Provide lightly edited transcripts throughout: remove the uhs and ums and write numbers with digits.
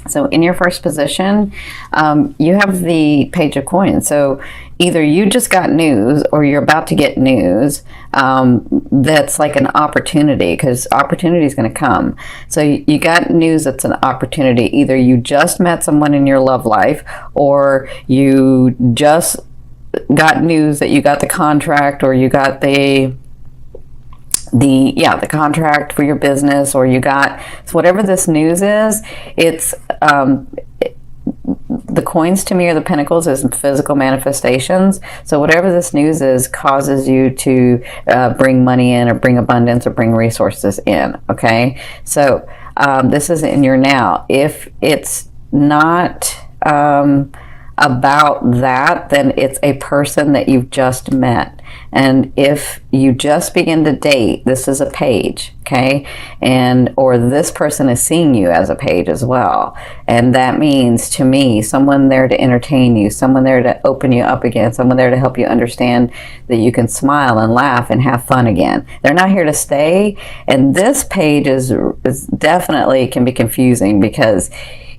So in your first position, you have the Page of Coins. So either you just got news or you're about to get news that's like an opportunity, because opportunity is going to come. So you got news that's an opportunity. Either you just met someone in your love life, or you just got news that you got the contract, or you got the contract for your business, or you got, so whatever this news is, it's the coins to me, or the pentacles, is physical manifestations. So whatever this news is causes you to bring money in, or bring abundance, or bring resources in. Okay, so this is in your now. If it's not about that, then it's a person that you've just met. And if you just begin to date, this is a page, okay? And or this person is seeing you as a page as well. And that means, to me, someone there to entertain you, someone there to open you up again, someone there to help you understand that you can smile and laugh and have fun again. They're not here to stay. And this page is definitely can be confusing, because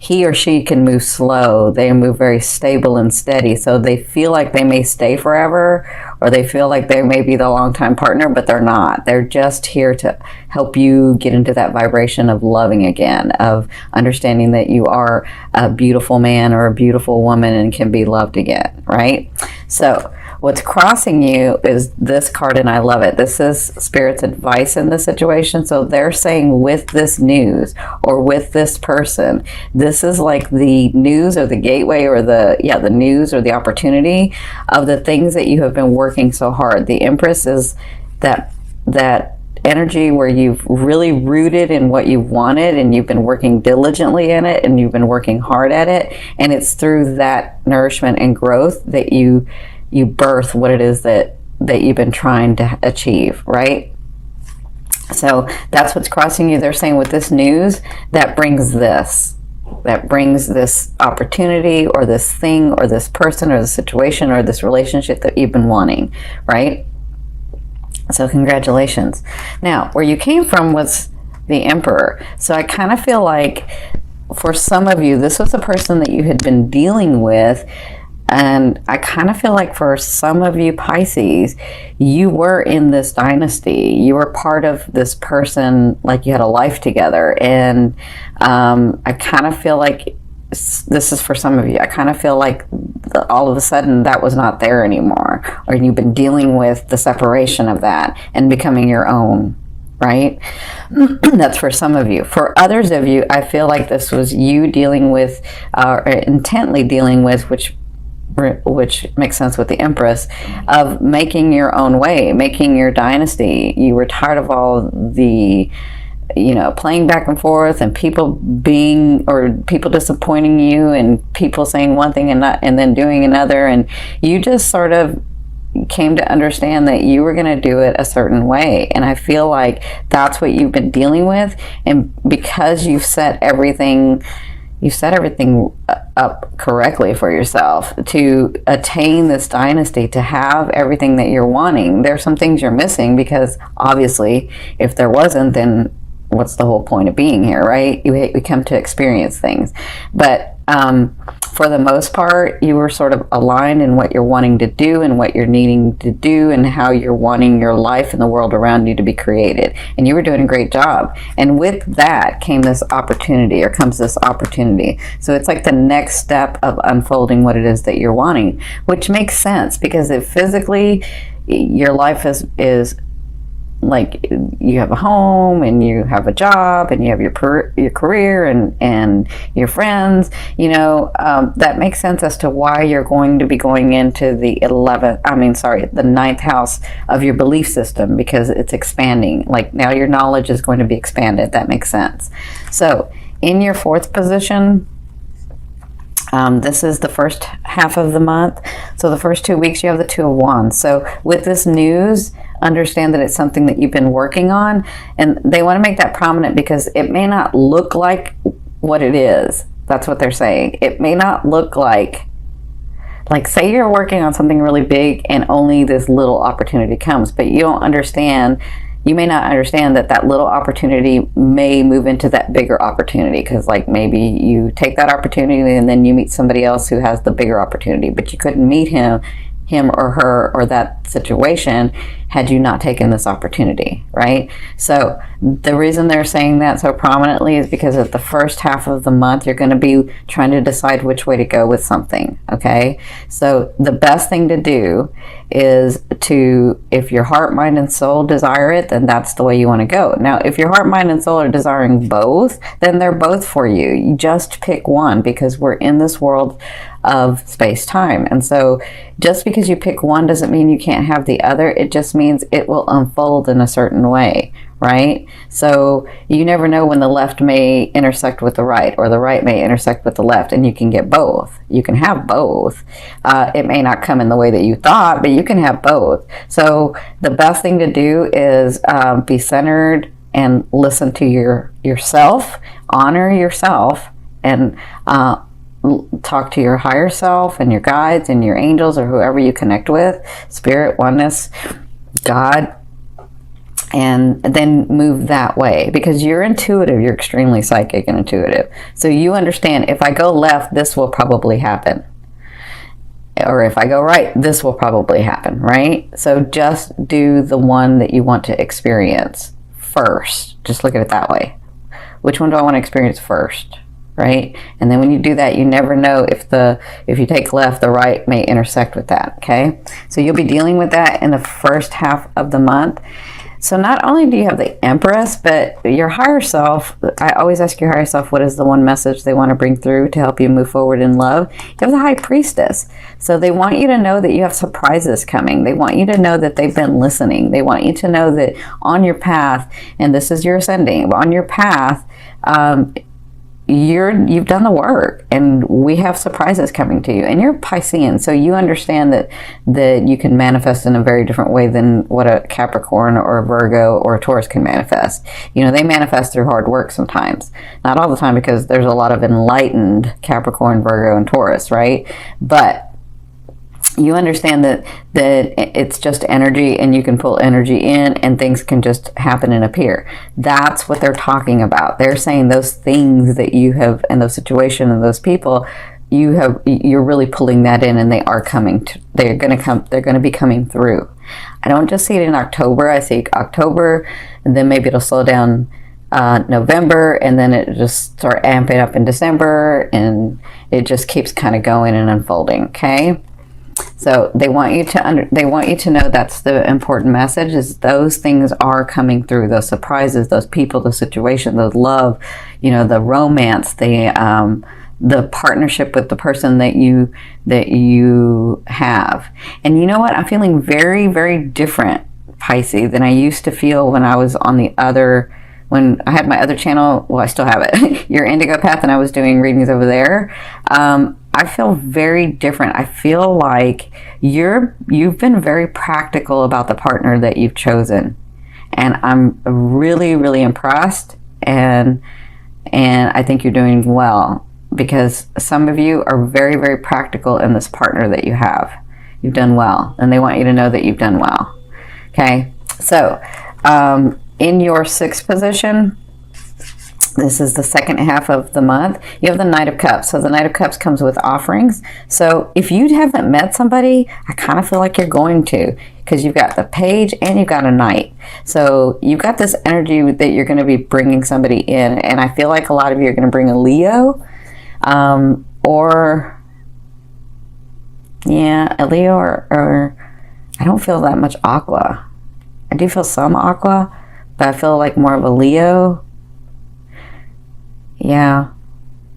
he or she can move slow. They move very stable and steady. So they feel like they may stay forever, or they feel like they may be the longtime partner, but they're not. They're just here to help you get into that vibration of loving again, of understanding that you are a beautiful man or a beautiful woman and can be loved again, right? So what's crossing you is this card, and I love it. This is Spirit's advice in this situation. So they're saying, with this news or with this person, this is like the news or the gateway, or the news or the opportunity of the things that you have been working so hard. The Empress is that energy where you've really rooted in what you wanted, and you've been working diligently in it, and you've been working hard at it. And it's through that nourishment and growth that you birth what it is that you've been trying to achieve, right? So that's what's crossing you. They're saying, with this news, that brings this opportunity, or this thing, or this person, or the situation, or this relationship that you've been wanting, right? So congratulations. Now, where you came from was the Emperor. So I kind of feel like, for some of you, this was a person that you had been dealing with. And I kind of feel like, for some of you Pisces, you were in this dynasty. You were part of this person, like you had a life together. And I kind of feel like, this is for some of you, I kind of feel like all of a sudden that was not there anymore. Or you've been dealing with the separation of that and becoming your own, right? That's for some of you. For others of you, I feel like this was you dealing with, or intently dealing with, which makes sense with the Empress, of making your own way, making your dynasty. You were tired of all the, playing back and forth, and people disappointing you, and people saying one thing and then doing another. And you just sort of came to understand that you were going to do it a certain way. And I feel like that's what you've been dealing with. And because you've set everything up correctly for yourself to attain this dynasty, to have everything that you're wanting. There's some things you're missing, because obviously if there wasn't, then what's the whole point of being here, right? We come to experience things. But for the most part, you were sort of aligned in what you're wanting to do, and what you're needing to do, and how you're wanting your life and the world around you to be created. And you were doing a great job. And with that comes this opportunity. So it's like the next step of unfolding what it is that you're wanting, which makes sense, because if physically your life is like, you have a home, and you have a job, and you have your career and your friends, that makes sense as to why you're going to be going into the ninth house of your belief system, because it's expanding. Like, now your knowledge is going to be expanded. That makes sense. So in your fourth position, this is the first half of the month. So the first 2 weeks, you have the Two of Wands. So with this news, understand that it's something that you've been working on, and they want to make that prominent, because it may not look like what it is. That's what they're saying. It may not look like say you're working on something really big and only this little opportunity comes, but you don't understand you may not understand that that little opportunity may move into that bigger opportunity, because like maybe you take that opportunity and then you meet somebody else who has the bigger opportunity, but you couldn't meet him or her or that situation had you not taken this opportunity, right? So the reason they're saying that so prominently is because at the first half of the month, you're going to be trying to decide which way to go with something, okay? So the best thing to do is to, if your heart, mind, and soul desire it, then that's the way you want to go. Now, if your heart, mind, and soul are desiring both, then they're both for you. You just pick one, because we're in this world of space-time. And so just because you pick one doesn't mean you can't have the other. It just means it will unfold in a certain way, right? So you never know when the left may intersect with the right, or the right may intersect with the left, and you can get both. You can have both. It may not come in the way that you thought, but you can have both. So the best thing to do is be centered and listen to yourself, honor yourself, and talk to your higher self and your guides and your angels, or whoever you connect with, spirit, oneness, God, and then move that way, because you're intuitive. You're extremely psychic and intuitive. So you understand, if I go left, this will probably happen. Or if I go right, this will probably happen, right? So just do the one that you want to experience first. Just look at it that way. Which one do I want to experience first? Right? And then when you do that, you never know if you take left, the right may intersect with that, okay? So you'll be dealing with that in the first half of the month. So not only do you have the Empress, but your higher self, I always ask your higher self, what is the one message they want to bring through to help you move forward in love? You have the High Priestess. So they want you to know that you have surprises coming. They want you to know that they've been listening. They want you to know that on your path, and this is your ascending, on your path, you've done the work, and we have surprises coming to you. And you're Piscean, so you understand that you can manifest in a very different way than what a Capricorn or a Virgo or a Taurus can manifest. You know, they manifest through hard work sometimes. Not all the time, because there's a lot of enlightened Capricorn, Virgo, and Taurus, right? But you understand that it's just energy, and you can pull energy in, and things can just happen and appear. That's what they're talking about. They're saying those things that you have, and those situations and those people, you're really pulling that in, and they are coming. They're going to be coming through. I don't just see it in October. I see October, and then maybe it'll slow down November, and then it just start amping up in December, and it just keeps kind of going and unfolding. Okay. So they want you to know that's the important message, is those things are coming through, those surprises, those people, the situation, the love, you know, the romance, the partnership with the person that you have. And you know what? I'm feeling very, very different, Pisces, than I used to feel when I was on when I had my other channel. Well, I still have it, Your Indigo Path, and I was doing readings over there. I feel very different. I feel like you've been very practical about the partner that you've chosen, and I'm really, really impressed, and I think you're doing well, because some of you are very, very practical in this partner that you have. You've done well, and they want you to know that you've done well. Okay, so in your sixth position, this is the second half of the month, you have the Knight of Cups. So the Knight of Cups comes with offerings. So if you haven't met somebody, I kind of feel like you're going to, because you've got the Page and you've got a Knight. So you've got this energy that you're going to be bringing somebody in. And I feel like a lot of you are going to bring a Leo, or I don't feel that much Aqua. I do feel some Aqua, but I feel like more of a Leo. Yeah,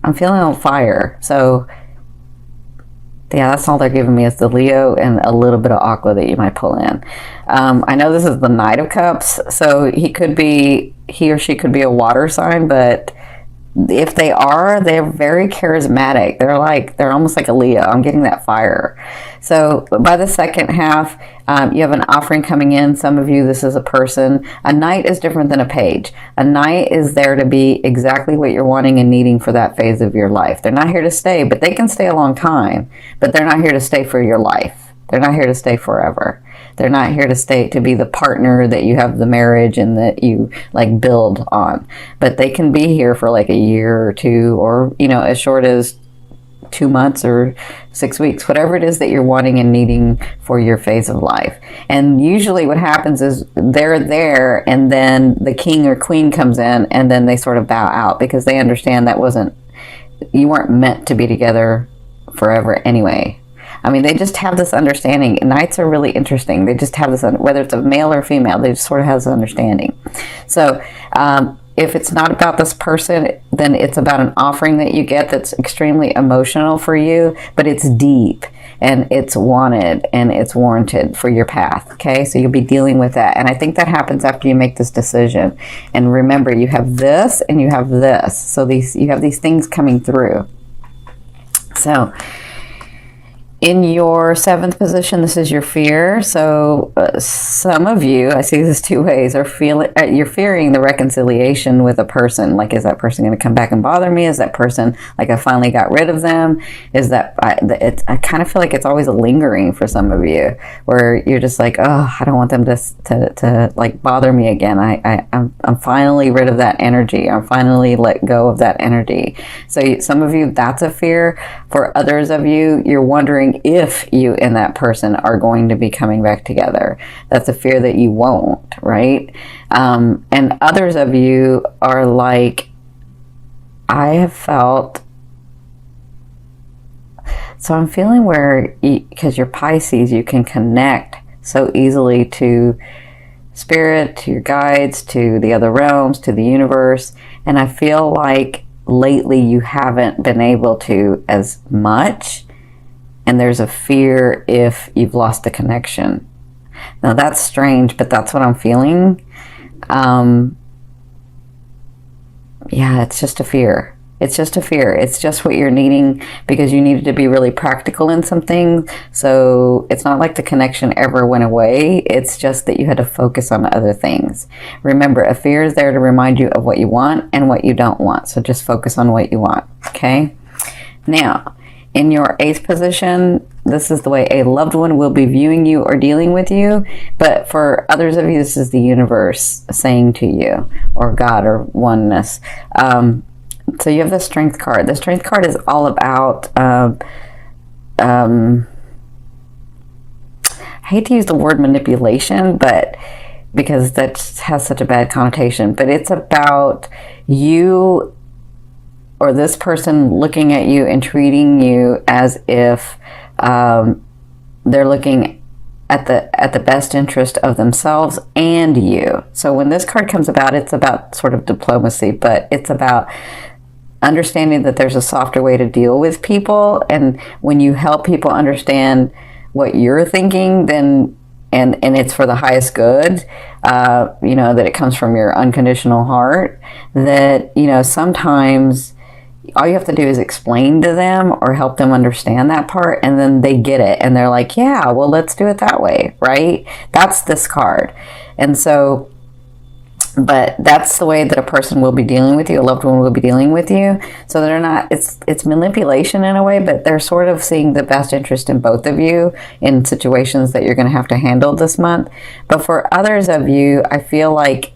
I'm feeling on fire. So yeah, that's all they're giving me, is the Leo and a little bit of Aqua that you might pull in. I know this is the Knight of Cups, so he or she could be a water sign, but if they are, they're very charismatic. They're almost like a Leo. I'm getting that fire. So by the second half, you have an offering coming in. Some of you, this is a person. A Knight is different than a Page. A Knight is there to be exactly what you're wanting and needing for that phase of your life. They're not here to stay, but they can stay a long time. But they're not here to stay for your life. They're not here to stay forever. They're not here to stay to be the partner that you have the marriage and that you like build on. But they can be here for like a year or two, or, you know, as short as 2 months or 6 weeks, whatever it is that you're wanting and needing for your phase of life. And usually what happens is they're there, and then the king or queen comes in, and then they sort of bow out because they understand you weren't meant to be together forever anyway. I mean, they just have this understanding. Knights are really interesting. They just have this, whether it's a male or female, they just sort of have this understanding. So, if it's not about this person, then it's about an offering that you get that's extremely emotional for you, but it's deep and it's wanted and it's warranted for your path. Okay, so you'll be dealing with that. And I think that happens after you make this decision. And remember, you have this and you have this. So you have these things coming through. So in your 7th position, this is your fear. So some of you, I see this 2 ways, you're fearing the reconciliation with a person. Like, is that person going to come back and bother me? Is that person, like, I finally got rid of them? Is that, I kind of feel like it's always lingering for some of you, where you're just like, oh, I don't want them to like bother me again. I'm finally rid of that energy. I'm finally let go of that energy. So some of you, that's a fear. For others of you, you're wondering if you and that person are going to be coming back together. That's a fear that you won't, right? And others of you are like, I have felt, so I'm feeling where, because you're Pisces, you can connect so easily to spirit, to your guides, to the other realms, to the universe. And I feel like lately you haven't been able to as much, and there's a fear if you've lost the connection. Now that's strange, but that's what I'm feeling. Yeah, it's just a fear. It's just a fear. It's just what you're needing, because you needed to be really practical in some things. So it's not like the connection ever went away. It's just that you had to focus on other things. Remember, a fear is there to remind you of what you want and what you don't want. So just focus on what you want, okay? Now, in your 8th position, this is the way a loved one will be viewing you or dealing with you. But for others of you, this is the universe saying to you, or God, or oneness. So you have the Strength card. The Strength card is all about, I hate to use the word manipulation, but because that has such a bad connotation, but it's about you or this person looking at you and treating you as if they're looking at the best interest of themselves and you. So when this card comes about, it's about sort of diplomacy, but it's about understanding that there's a softer way to deal with people. And when you help people understand what you're thinking, then and it's for the highest good, you know, that it comes from your unconditional heart, that, you know, sometimes all you have to do is explain to them or help them understand that part, and then they get it and they're like, yeah, well, let's do it that way, right? That's this card. And so, but that's the way that a person will be dealing with you, a loved one will be dealing with you. So they're not, it's manipulation in a way, but they're sort of seeing the best interest in both of you in situations that you're going to have to handle this month. But for others of you, I feel like,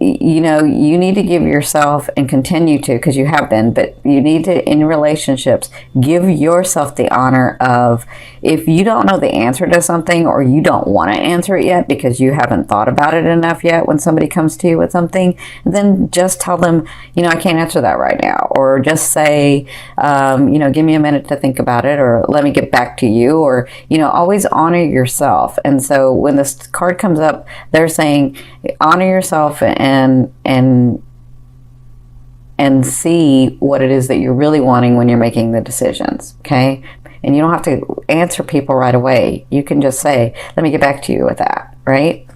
you know, you need to give yourself, and continue to, because you have been, but you need to, in relationships, give yourself the honor of, if you don't know the answer to something, or you don't want to answer it yet because you haven't thought about it enough yet, when somebody comes to you with something, then just tell them, you know, I can't answer that right now. Or just say, you know, give me a minute to think about it, or let me get back to you, or, you know, always honor yourself. And so when this card comes up, they're saying, honor yourself and see what it is that you're really wanting when you're making the decisions, okay? And you don't have to answer people right away. You can just say, let me get back to you with that, right?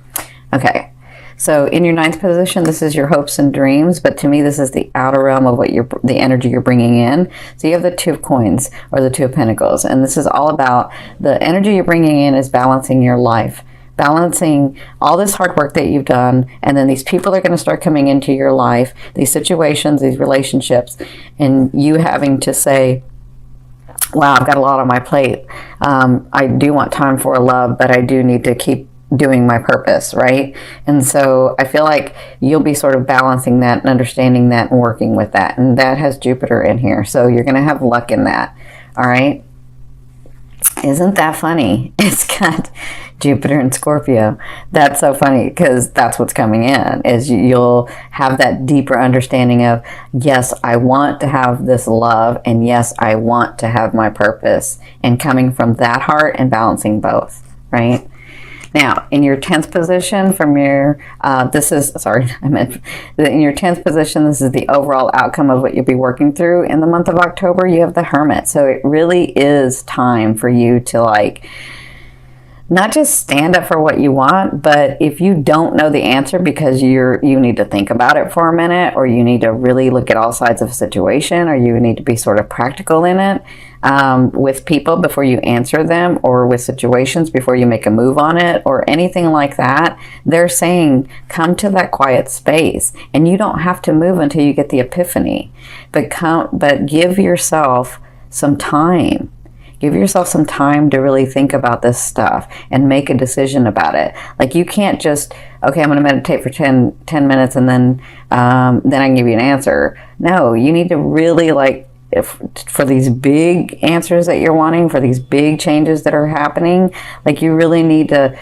Okay, so in your 9th position, this is your hopes and dreams, but to me, this is the outer realm of what the energy you're bringing in. So you have the 2 of coins, or the 2 of pentacles, and this is all about the energy you're bringing in is balancing your life. Balancing all this hard work that you've done, and then these people are going to start coming into your life, these situations, these relationships, and you having to say, wow, I've got a lot on my plate. I do want time for love, but I do need to keep doing my purpose, right? And so I feel like you'll be sort of balancing that and understanding that and working with that. And that has Jupiter in here. So you're going to have luck in that. All right. Isn't that funny? It's got Jupiter and Scorpio. That's so funny because that's what's coming in, is you'll have that deeper understanding of, yes, I want to have this love, and yes, I want to have my purpose, and coming from that heart and balancing both, right? Now, in your 10th position from your, in your 10th position, this is the overall outcome of what you'll be working through in the month of October. You have the Hermit. So it really is time for you to, like, not just stand up for what you want, but if you don't know the answer because you need to think about it for a minute, or you need to really look at all sides of a situation, or you need to be sort of practical in it, with people before you answer them, or with situations before you make a move on it, or anything like that, they're saying come to that quiet space, and you don't have to move until you get the epiphany, but give yourself some time. Give yourself some time to really think about this stuff and make a decision about it. Like, you can't just, okay, I'm going to meditate for 10 minutes and then I can give you an answer. No, you need to really, like, for these big answers that you're wanting, for these big changes that are happening, like, you really need to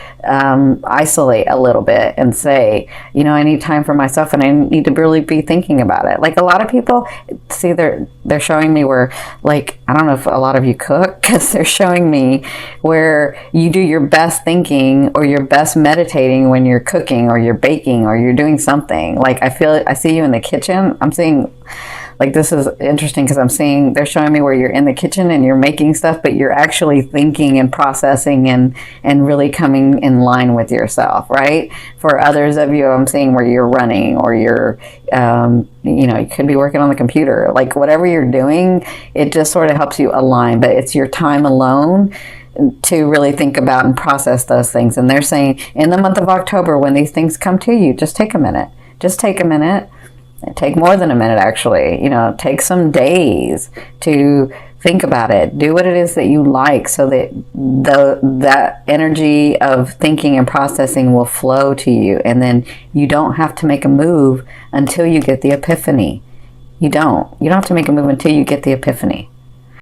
isolate a little bit and say, you know, I need time for myself, and I need to really be thinking about it. Like, a lot of people, see, they're showing me where, like, I don't know if a lot of you cook, because they're showing me where you do your best thinking or your best meditating when you're cooking or you're baking or you're doing something. Like, I see you in the kitchen. I'm seeing, like, this is interesting because I'm seeing, they're showing me where you're in the kitchen and you're making stuff, but you're actually thinking and processing and really coming in line with yourself, right? For others of you, I'm seeing where you're running, or you're, you know, you could be working on the computer. Like, whatever you're doing, it just sort of helps you align, but it's your time alone to really think about and process those things. And they're saying in the month of October, when these things come to you, just take a minute. Just take a minute. Take more than a minute, actually. You know, take some days to think about it. Do what it is that you like, so that that energy of thinking and processing will flow to you, and then you don't have to make a move until you get the epiphany. You don't have to make a move until you get the epiphany.